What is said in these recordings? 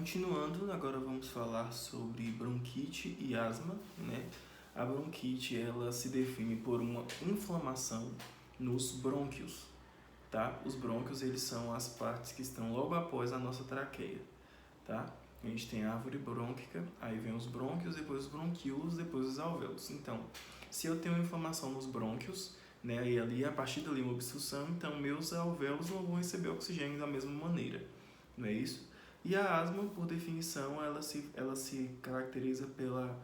Continuando, agora vamos falar sobre bronquite e asma, né? A bronquite, ela se define por uma inflamação nos brônquios, tá? Os brônquios, eles são as partes que estão logo após a nossa traqueia, tá? A gente tem a árvore brônquica, aí vem os brônquios, depois os bronquíolos, depois os alvéolos. Então, se eu tenho uma inflamação nos brônquios, né, e ali, a partir dali uma obstrução, então meus alvéolos não vão receber oxigênio da mesma maneira, não é isso? E a asma, por definição, ela se caracteriza pela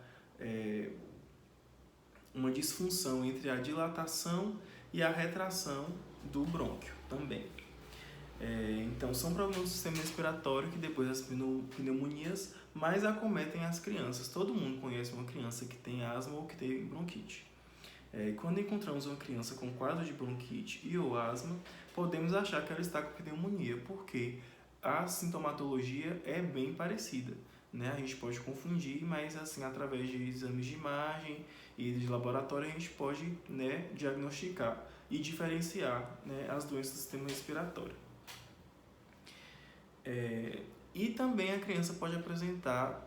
uma disfunção entre a dilatação e a retração do brônquio também. Então, são problemas do sistema respiratório que depois das pneumonias mais acometem as crianças. Todo mundo conhece uma criança que tem asma ou que tem bronquite. Quando encontramos uma criança com quadro de bronquite e ou asma, podemos achar que ela está com pneumonia, porque a sintomatologia é bem parecida, né? A gente pode confundir, mas assim, através de exames de imagem e de laboratório, a gente pode, né, diagnosticar e diferenciar, né, as doenças do sistema respiratório. E também a criança pode apresentar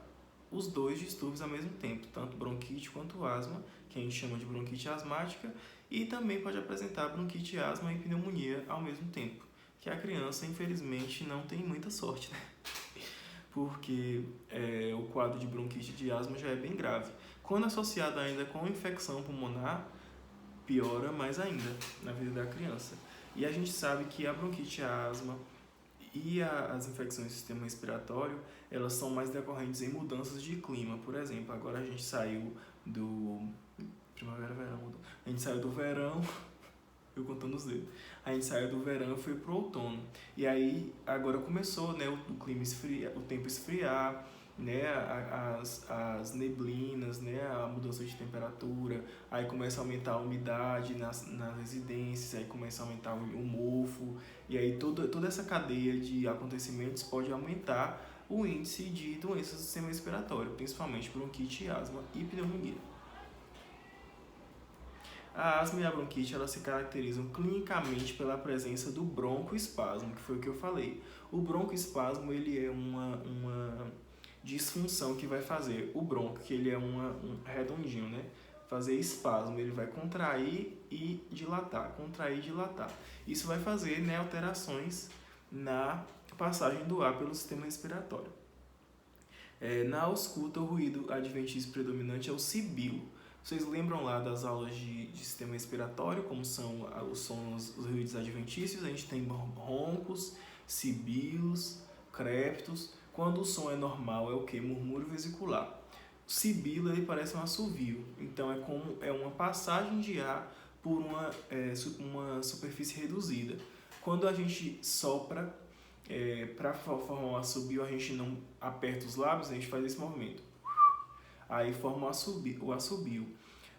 os dois distúrbios ao mesmo tempo, tanto bronquite quanto asma, que a gente chama de bronquite asmática, e também pode apresentar bronquite, asma e pneumonia ao mesmo tempo, que a criança, infelizmente, não tem muita sorte, né? Porque o quadro de bronquite e de asma já é bem grave. Quando associado ainda com infecção pulmonar, piora mais ainda na vida da criança. E a gente sabe que a bronquite, a asma e as infecções do sistema respiratório, elas são mais decorrentes em mudanças de clima. Por exemplo, agora a gente saiu do primavera, verão, a gente saiu do verão, eu contando os dedos, a gente saiu do verão e foi pro outono. E aí agora começou, né, o clima esfriar, o tempo esfriar, né, as neblinas, né, a mudança de temperatura, aí começa a aumentar a umidade nas residências, aí começa a aumentar o mofo, e aí toda essa cadeia de acontecimentos pode aumentar o índice de doenças do sistema respiratório, principalmente bronquite, asma e pneumonia. A asma e a bronquite, elas se caracterizam clinicamente pela presença do broncoespasmo, que foi o que eu falei. O broncoespasmo, ele é uma disfunção que vai fazer o bronco, que ele é um redondinho, né? Fazer espasmo, ele vai contrair e dilatar, contrair e dilatar. Isso vai fazer, né, alterações na passagem do ar pelo sistema respiratório. Na ausculta, o ruído adventício predominante é o sibilo. Vocês lembram lá das aulas de sistema respiratório, como são os sons, os ruídos adventícios? A gente tem roncos, sibilos, crépitos. Quando o som é normal, é o que? Murmúrio vesicular. O sibilo, ele parece um assovio. Então, é uma passagem de ar por uma superfície reduzida. Quando a gente sopra, para formar um assobio, a gente não aperta os lábios, a gente faz esse movimento. Aí forma o assobio.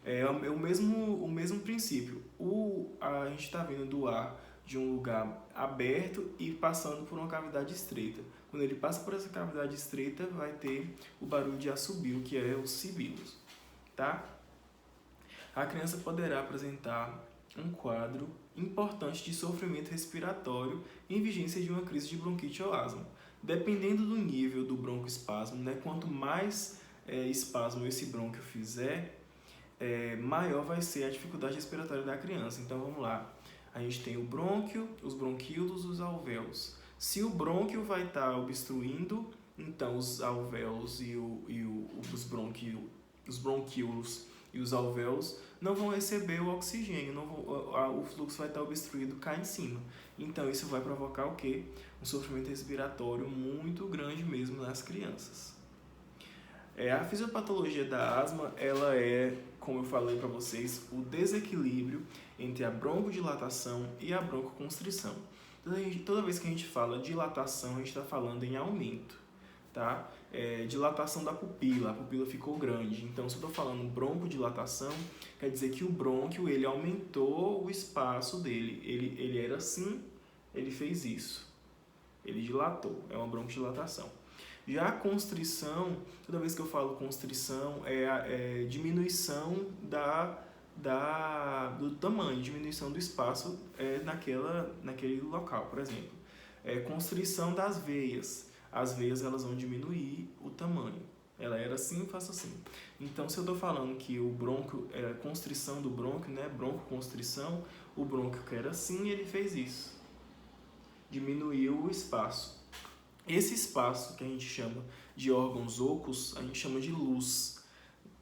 É o mesmo princípio. A gente está vindo do ar de um lugar aberto e passando por uma cavidade estreita. Quando ele passa por essa cavidade estreita, vai ter o barulho de assobio, que é os sibilos, tá? A criança poderá apresentar um quadro importante de sofrimento respiratório em vigência de uma crise de bronquite ou asma. Dependendo do nível do broncoespasmo, né, quanto mais espasmo esse brônquio fizer, maior vai ser a dificuldade respiratória da criança. Então vamos lá, a gente tem o brônquio, os bronquíolos, os alvéolos. Se o brônquio vai estar obstruindo, então os alvéolos os bronquíolos e os alvéolos não vão receber o oxigênio, o fluxo vai estar obstruído cá em cima. Então isso vai provocar o quê? Um sofrimento respiratório muito grande mesmo nas crianças. A fisiopatologia da asma, ela é, como eu falei para vocês, o desequilíbrio entre a broncodilatação e a broncoconstrição. Toda vez que a gente fala dilatação, a gente está falando em aumento, tá? Dilatação da pupila, a pupila ficou grande. Então, se eu estou falando broncodilatação, quer dizer que o brônquio, ele aumentou o espaço dele. Ele era assim, ele fez isso. Ele dilatou, é uma broncodilatação. Já a constrição, toda vez que eu falo constrição, é diminuição do tamanho, diminuição do espaço naquele local, por exemplo. Constrição das veias. as veias elas vão diminuir o tamanho. Ela era assim, eu faço assim. Então, se eu estou falando que o brônquio, a constrição do brônquio, né, broncoconstrição, o brônquio que era assim, ele fez isso. Diminuiu o espaço. Esse espaço que a gente chama de órgãos ocos, a gente chama de luz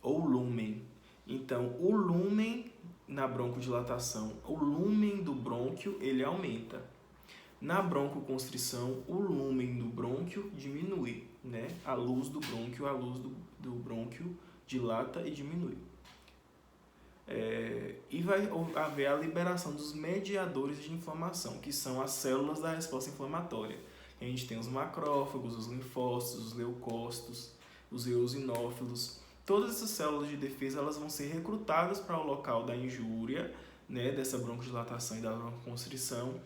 ou lúmen. Então, o lúmen na broncodilatação, o lúmen do brônquio, ele aumenta. Na broncoconstrição, o lúmen do brônquio diminui, né? A luz do brônquio dilata e diminui. E vai haver a liberação dos mediadores de inflamação, que são as células da resposta inflamatória. A gente tem os macrófagos, os linfócitos, os leucócitos, os eosinófilos. Todas essas células de defesa elas vão ser recrutadas para o local da injúria, né, dessa broncodilatação e da broncoconstrição,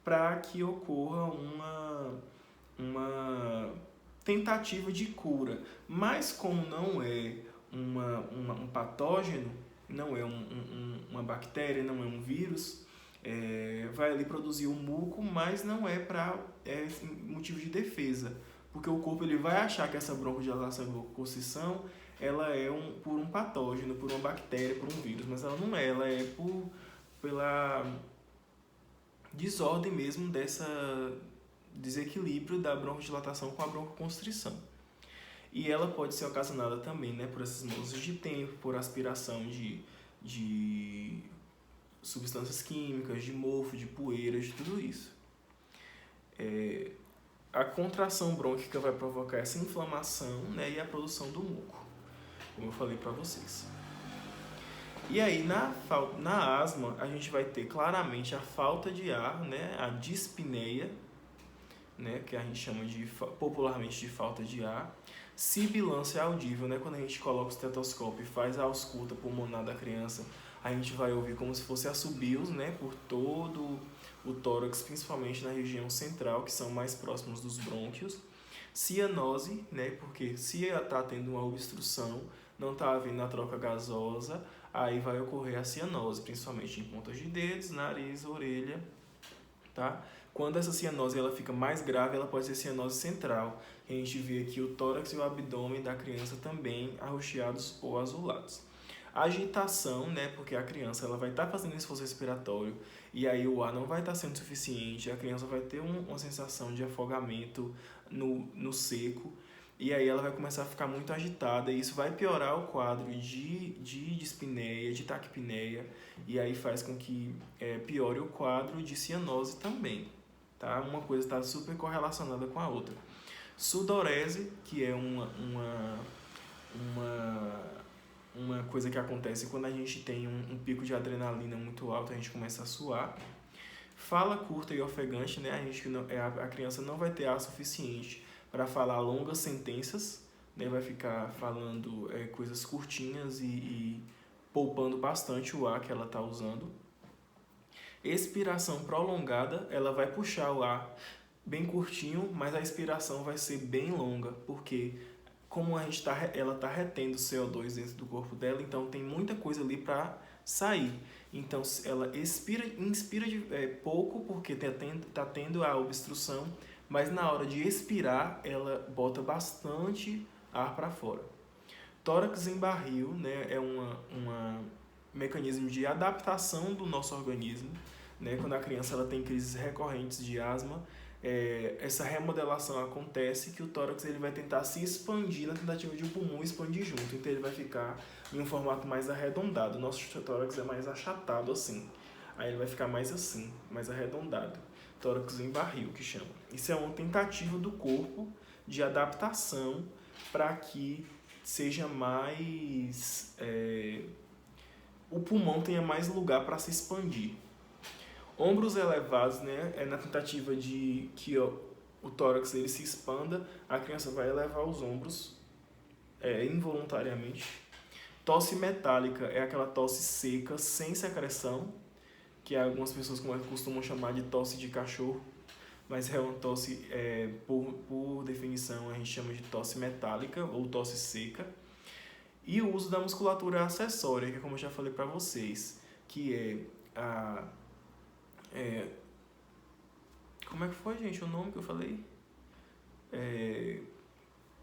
para que ocorra uma tentativa de cura. Mas como não é um patógeno, não é uma bactéria, não é um vírus, vai ali produzir um muco, mas não é para motivo de defesa, porque o corpo ele vai achar que essa broncodilatação e broncoconstrição ela é por um patógeno, por uma bactéria, por um vírus, mas ela não é, ela é pela desordem mesmo dessa desequilíbrio da broncodilatação com a broncoconstrição. E ela pode ser ocasionada também, né, por essas mudanças de tempo, por aspiração de substâncias químicas, de mofo, de poeira, de tudo isso. A contração brônquica vai provocar essa inflamação, né, e a produção do muco, como eu falei para vocês. E aí, na asma, a gente vai ter claramente a falta de ar, né, a dispneia, né, que a gente chama popularmente de falta de ar. Sibilância audível, né, quando a gente coloca o estetoscópio e faz a ausculta pulmonar da criança, a gente vai ouvir como se fosse assobios, né, por todo o tórax, principalmente na região central, que são mais próximos dos brônquios. Cianose, né, porque se está tendo uma obstrução, não está havendo a troca gasosa, aí vai ocorrer a cianose, principalmente em pontas de dedos, nariz, orelha, tá? Quando essa cianose ela fica mais grave, ela pode ser cianose central. A gente vê aqui o tórax e o abdômen da criança também arroxeados ou azulados. Agitação, né, porque a criança ela vai estar fazendo esforço respiratório e aí o ar não vai estar sendo suficiente, a criança vai ter uma sensação de afogamento no seco, e aí ela vai começar a ficar muito agitada, e isso vai piorar o quadro de dispneia, de taquipneia, e aí faz com que piore o quadro de cianose também, tá? Uma coisa está super correlacionada com a outra. Sudorese, que é uma coisa que acontece quando a gente tem um pico de adrenalina muito alto, a gente começa a suar. Fala curta e ofegante, né? A criança não vai ter ar suficiente para falar longas sentenças, né? Vai ficar falando coisas curtinhas e poupando bastante o ar que ela está usando. Expiração prolongada, ela vai puxar o ar bem curtinho, mas a expiração vai ser bem longa, porque como ela está retendo CO2 dentro do corpo dela, então tem muita coisa ali para sair. Então ela inspira pouco, porque está tendo a obstrução, mas na hora de expirar, ela bota bastante ar para fora. Tórax em barril, né, é um mecanismo de adaptação do nosso organismo, né, quando a criança ela tem crises recorrentes de asma, essa remodelação acontece que o tórax ele vai tentar se expandir na tentativa de o pulmão expandir junto, então ele vai ficar em um formato mais arredondado. O nosso tórax é mais achatado assim, aí ele vai ficar mais assim, mais arredondado. Tórax em barril, que chama. Isso é uma tentativa do corpo de adaptação para que seja mais... o pulmão tenha mais lugar para se expandir. Ombros elevados, né, é na tentativa de que o tórax ele se expanda, a criança vai elevar os ombros involuntariamente. Tosse metálica é aquela tosse seca, sem secreção, que algumas pessoas costumam chamar de tosse de cachorro, mas é uma tosse, por definição, a gente chama de tosse metálica ou tosse seca. E o uso da musculatura acessória, que como eu já falei para vocês, que como é que foi, gente, o nome que eu falei?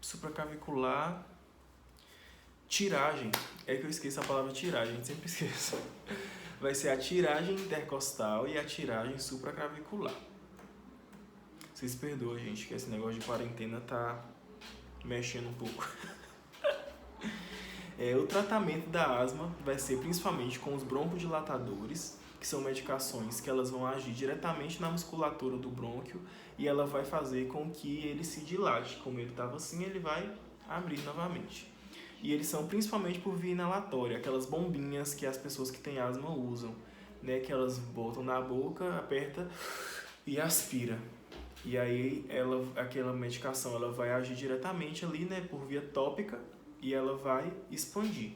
supraclavicular, tiragem. É que eu esqueço a palavra tiragem, sempre esqueço. Vai ser a tiragem intercostal e a tiragem supraclavicular. Vocês perdoam, gente, que esse negócio de quarentena tá mexendo um pouco. O tratamento da asma vai ser principalmente com os broncodilatadores, que são medicações que elas vão agir diretamente na musculatura do brônquio e ela vai fazer com que ele se dilate. Como ele estava assim, ele vai abrir novamente. E eles são principalmente por via inalatória, aquelas bombinhas que as pessoas que têm asma usam, né? Que elas botam na boca, aperta e aspira. E aí aquela medicação ela vai agir diretamente ali, né? Por via tópica e ela vai expandir.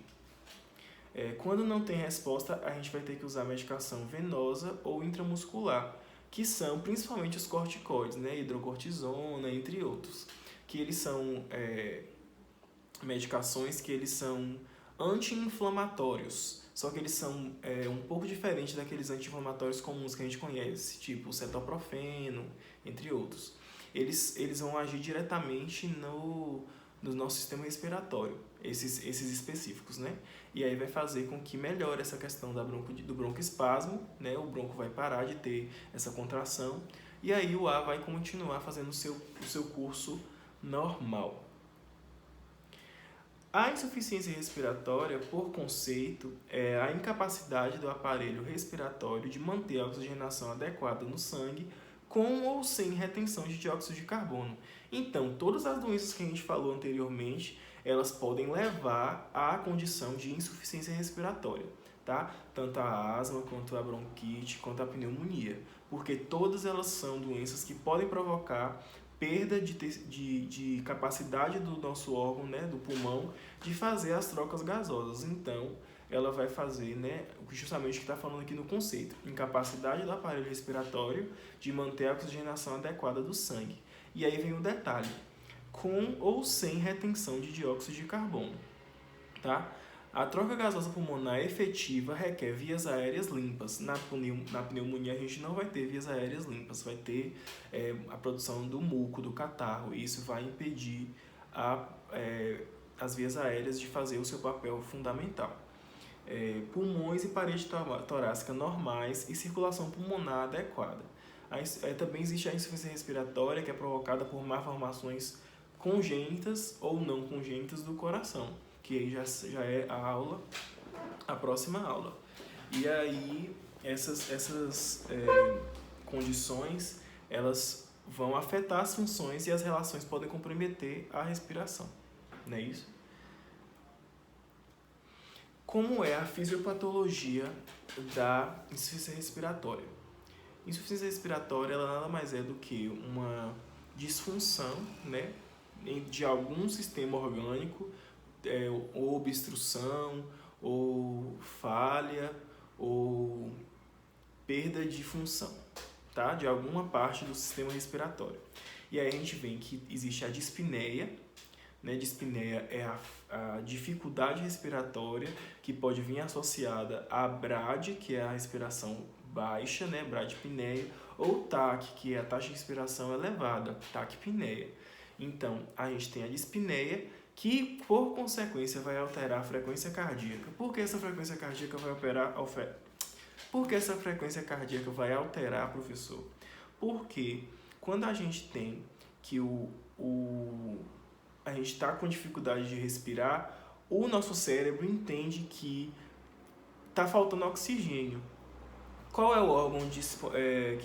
Quando não tem resposta, a gente vai ter que usar medicação venosa ou intramuscular, que são principalmente os corticoides, né? Hidrocortisona, entre outros, que eles são medicações que eles são anti-inflamatórios, só que eles são um pouco diferentes daqueles anti-inflamatórios comuns que a gente conhece, tipo o cetoprofeno, entre outros. Eles vão agir diretamente no nosso sistema respiratório, esses específicos, né? E aí vai fazer com que melhore essa questão do broncoespasmo, né? O bronco vai parar de ter essa contração e aí o ar vai continuar fazendo o seu curso normal. A insuficiência respiratória, por conceito, é a incapacidade do aparelho respiratório de manter a oxigenação adequada no sangue com ou sem retenção de dióxido de carbono. Então, todas as doenças que a gente falou anteriormente, elas podem levar à condição de insuficiência respiratória, tá? Tanto a asma, quanto a bronquite, quanto a pneumonia, porque todas elas são doenças que podem provocar perda de capacidade do nosso órgão, né, do pulmão, de fazer as trocas gasosas. Então, ela vai fazer, né, justamente o que está falando aqui no conceito, incapacidade do aparelho respiratório de manter a oxigenação adequada do sangue. E aí vem o detalhe, com ou sem retenção de dióxido de carbono, tá? A troca gasosa pulmonar efetiva requer vias aéreas limpas. Na pneumonia a gente não vai ter vias aéreas limpas, vai ter a produção do muco, do catarro, e isso vai impedir as vias aéreas de fazer o seu papel fundamental. Pulmões e parede torácica normais e circulação pulmonar adequada. Também existe a insuficiência respiratória, que é provocada por malformações congênitas ou não congênitas do coração, que aí já é a próxima aula. E aí essas condições, elas vão afetar as funções e as relações podem comprometer a respiração, não é isso? Como é a fisiopatologia da insuficiência respiratória? Insuficiência respiratória ela nada mais é do que uma disfunção, né, de algum sistema orgânico, ou obstrução, ou falha, ou perda de função, tá? De alguma parte do sistema respiratório. E aí a gente vê que existe a dispneia, né? Dispneia é a dificuldade respiratória que pode vir associada à BRAD, que é a respiração baixa, né? Bradipneia, ou TAC, que é a taxa de respiração elevada, taquipneia. Então, a gente tem a dispneia, que por consequência vai alterar a frequência cardíaca. Por que essa frequência cardíaca vai alterar, professor? Porque quando a gente tem que a gente está com dificuldade de respirar, o nosso cérebro entende que está faltando oxigênio. Qual é o órgão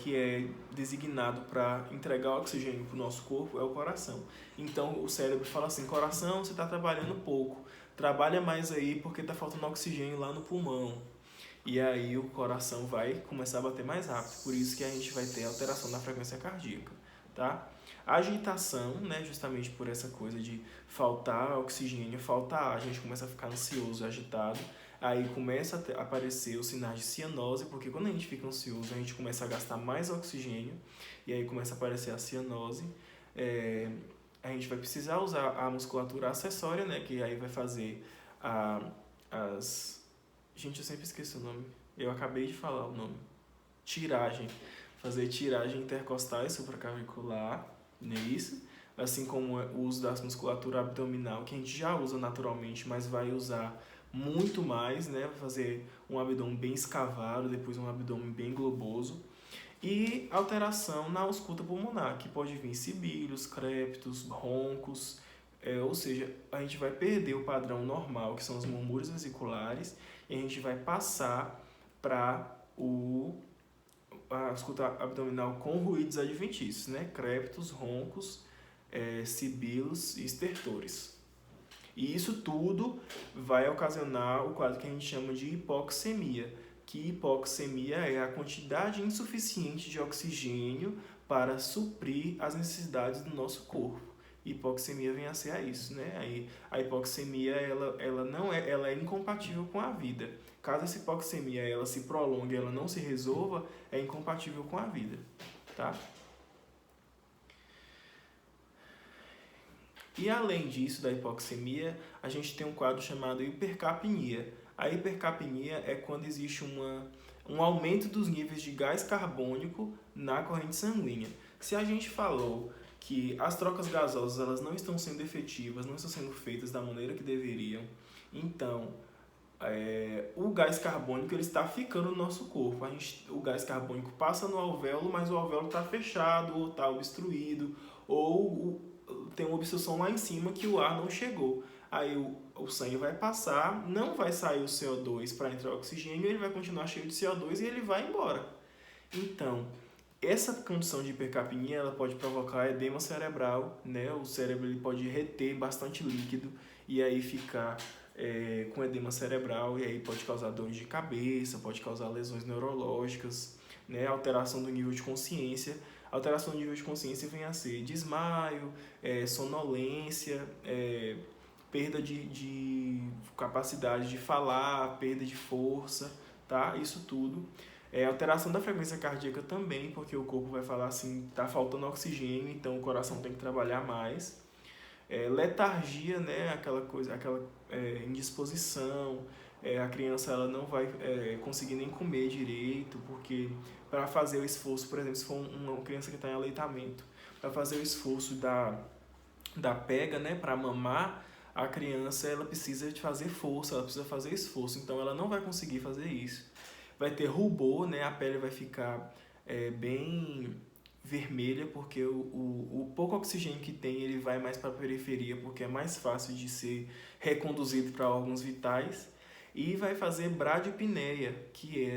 que é designado para entregar oxigênio para o nosso corpo? É o coração. Então o cérebro fala assim: coração, você está trabalhando pouco, trabalha mais aí porque está faltando oxigênio lá no pulmão. E aí o coração vai começar a bater mais rápido, por isso que a gente vai ter alteração na frequência cardíaca, tá? A agitação, né, justamente por essa coisa de faltar oxigênio, faltar ar, a gente começa a ficar ansioso, agitado. Aí começa a aparecer os sinais de cianose, porque quando a gente fica ansioso, a gente começa a gastar mais oxigênio, e aí começa a aparecer a cianose. A gente vai precisar usar a musculatura acessória, né, que aí vai fazer Gente, eu sempre esqueço o nome. Eu acabei de falar o nome. Tiragem. Fazer tiragem intercostal e supraclavicular, não é isso? assim como o uso da musculatura abdominal, que a gente já usa naturalmente, mas vai usar muito mais, né? Vai fazer um abdômen bem escavado, depois um abdômen bem globoso. E alteração na ausculta pulmonar, que pode vir sibilos, crépitos, roncos, ou seja, a gente vai perder o padrão normal, que são os murmúrios vesiculares, e a gente vai passar para a ausculta abdominal com ruídos adventícios, né? Crépitos, roncos, sibilos e estertores. E isso tudo vai ocasionar o quadro que a gente chama de hipoxemia, que hipoxemia é a quantidade insuficiente de oxigênio para suprir as necessidades do nosso corpo. Hipoxemia vem a ser isso, né? Aí a hipoxemia ela é incompatível com a vida. Caso essa hipoxemia ela se prolongue, ela não se resolva, é incompatível com a vida, tá? E além disso, da hipoxemia, a gente tem um quadro chamado hipercapnia. A hipercapnia é quando existe um aumento dos níveis de gás carbônico na corrente sanguínea. Se a gente falou que as trocas gasosas elas não estão sendo efetivas, não estão sendo feitas da maneira que deveriam, então o gás carbônico ele está ficando no nosso corpo. O gás carbônico passa no alvéolo, mas o alvéolo está fechado, ou está obstruído, ou tem uma obstrução lá em cima que o ar não chegou. Aí o sangue vai passar, não vai sair o CO2 para entrar o oxigênio, ele vai continuar cheio de CO2 e ele vai embora. Então, essa condição de hipercapnia ela pode provocar edema cerebral, né? O cérebro ele pode reter bastante líquido e aí ficar com edema cerebral, e aí pode causar dores de cabeça, pode causar lesões neurológicas, né? Alteração do nível de consciência. Alteração do nível de consciência vem a ser desmaio, sonolência, perda de capacidade de falar, perda de força, tá? Isso tudo. Alteração da frequência cardíaca também, porque o corpo vai falar assim, tá faltando oxigênio, então o coração tem que trabalhar mais. Letargia, né? Aquela indisposição, a criança ela não vai conseguir nem comer direito, porque para fazer o esforço, por exemplo, se for uma criança que está em aleitamento, para fazer o esforço da pega, né, para mamar, a criança ela precisa de fazer força, ela precisa fazer esforço, então ela não vai conseguir fazer isso. Vai ter rubor, né, a pele vai ficar bem vermelha, porque o pouco oxigênio que tem ele vai mais para a periferia, porque é mais fácil de ser reconduzido para órgãos vitais. E vai fazer bradipneia, que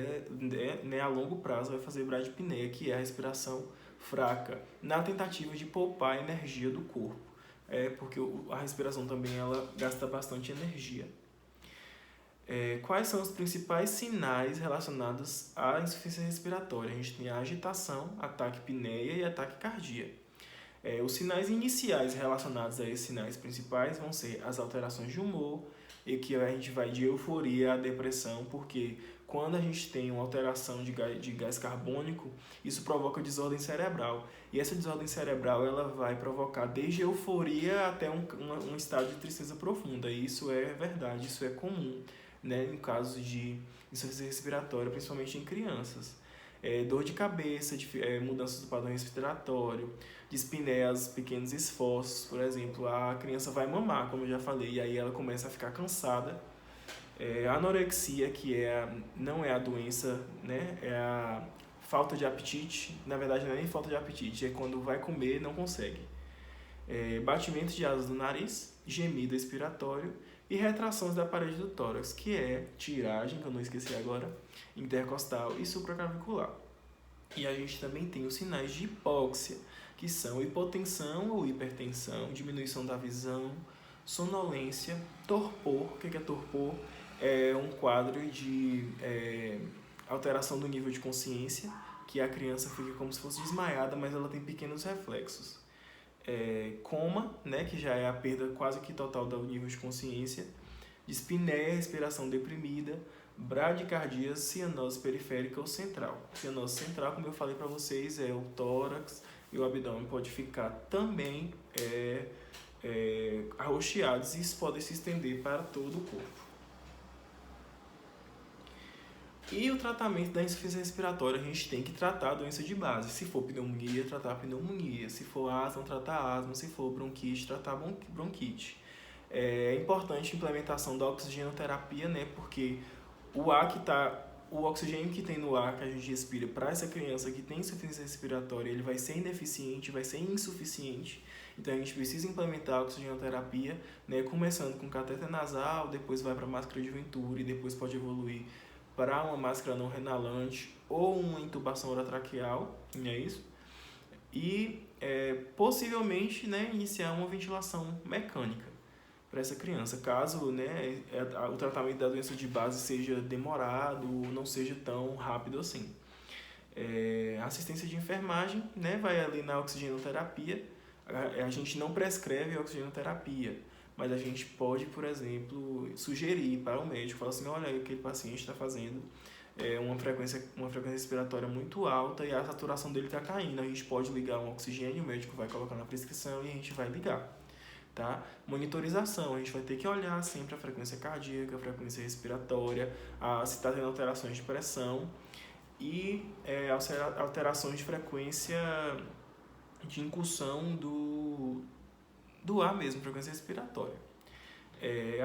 né, a longo prazo vai fazer bradipneia, que é a respiração fraca, na tentativa de poupar a energia do corpo. Porque a respiração também ela gasta bastante energia. Quais são os principais sinais relacionados à insuficiência respiratória? A gente tem a agitação, a taquipneia e a taquicardia. Os sinais iniciais relacionados a esses sinais principais vão ser as alterações de humor, e que a gente vai de euforia à depressão, porque quando a gente tem uma alteração de gás carbônico, isso provoca desordem cerebral. E essa desordem cerebral ela vai provocar desde euforia até um estado de tristeza profunda. E isso é verdade, isso é comum, né, em casos de insuficiência respiratória, principalmente em crianças. Dor de cabeça, mudanças do padrão respiratório, dispneias, pequenos esforços, por exemplo, a criança vai mamar, como eu já falei, e aí ela começa a ficar cansada. Anorexia, que não é a doença, né, é a falta de apetite, na verdade não é nem falta de apetite, é quando vai comer e não consegue. Batimento de asas do nariz, gemido expiratório e retrações da parede do tórax, que é tiragem, que eu não esqueci agora, intercostal e supraclavicular. E a gente também tem os sinais de hipóxia, que são hipotensão ou hipertensão, diminuição da visão, sonolência, torpor. O que é torpor? É um quadro de alteração do nível de consciência, que a criança fica como se fosse desmaiada, mas ela tem pequenos reflexos. Coma, né, que já é a perda quase que total do nível de consciência, dispneia, respiração deprimida, bradicardia, cianose periférica ou central. Cianose central, como eu falei para vocês, é o tórax e o abdômen pode ficar também arroxeados e isso pode se estender para todo o corpo. E o tratamento da insuficiência respiratória, a gente tem que tratar a doença de base. Se for pneumonia, tratar a pneumonia. Se for asma, tratar asma. Se for bronquite, tratar bronquite. É importante a implementação da oxigenoterapia, né? Porque o oxigênio que tem no ar que a gente respira para essa criança que tem insuficiência respiratória, ele vai ser ineficiente, vai ser insuficiente. Então a gente precisa implementar a oxigenoterapia, né? Começando com catéter nasal, depois vai para máscara de Venturi, depois pode evoluir para uma máscara não renalante ou uma intubação orotraqueal, não é isso? E possivelmente, né, iniciar uma ventilação mecânica para essa criança, caso, né, o tratamento da doença de base seja demorado ou não seja tão rápido assim. A assistência de enfermagem, né, vai ali na oxigenoterapia. A gente não prescreve a oxigenoterapia, mas a gente pode, por exemplo, sugerir para o médico, falar assim, olha, aquele paciente está fazendo uma frequência respiratória muito alta e a saturação dele está caindo. A gente pode ligar um oxigênio, o médico vai colocar na prescrição e a gente vai ligar. Tá? Monitorização, a gente vai ter que olhar sempre a frequência cardíaca, a frequência respiratória, se está tendo alterações de pressão e alterações de frequência de incursão do ar mesmo, frequência respiratória.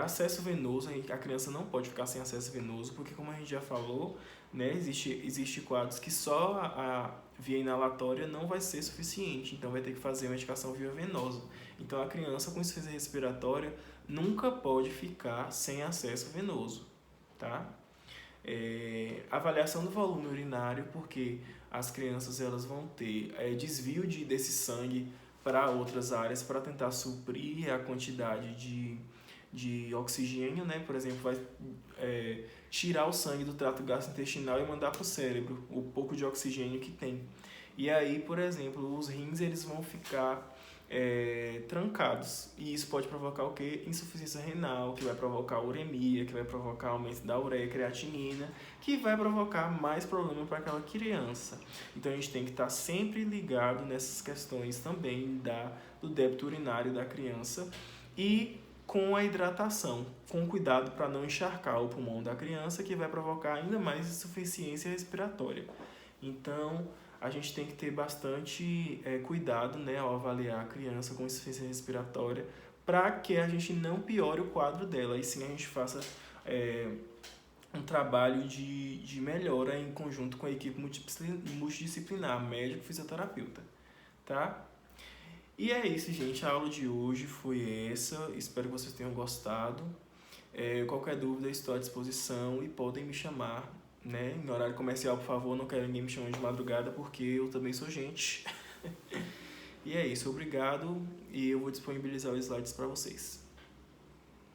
Acesso venoso, a criança não pode ficar sem acesso venoso, porque como a gente já falou, né, existe quadros que só a via inalatória não vai ser suficiente, então vai ter que fazer uma medicação via venosa. Então a criança com insuficiência respiratória nunca pode ficar sem acesso venoso, tá? Avaliação do volume urinário, porque as crianças elas vão ter desvio desse sangue para outras áreas para tentar suprir a quantidade de oxigênio, né? Por exemplo, vai tirar o sangue do trato gastrointestinal e mandar para o cérebro o pouco de oxigênio que tem. E aí, por exemplo, os rins eles vão ficar trancados. E isso pode provocar o quê? Insuficiência renal, que vai provocar uremia, que vai provocar aumento da ureia e creatinina, que vai provocar mais problema para aquela criança. Então a gente tem que estar sempre ligado nessas questões também do débito urinário da criança e com a hidratação, com cuidado para não encharcar o pulmão da criança, que vai provocar ainda mais insuficiência respiratória. Então, a gente tem que ter bastante cuidado, né, ao avaliar a criança com insuficiência respiratória, para que a gente não piore o quadro dela, e sim a gente faça um trabalho de melhora em conjunto com a equipe multidisciplinar, médico e fisioterapeuta, tá? E é isso, gente. A aula de hoje foi essa. Espero que vocês tenham gostado. Qualquer dúvida, estou à disposição e podem me chamar, né? Em horário comercial, por favor, não quero ninguém me chamando de madrugada, porque eu também sou gente. E é isso. Obrigado. E eu vou disponibilizar os slides para vocês.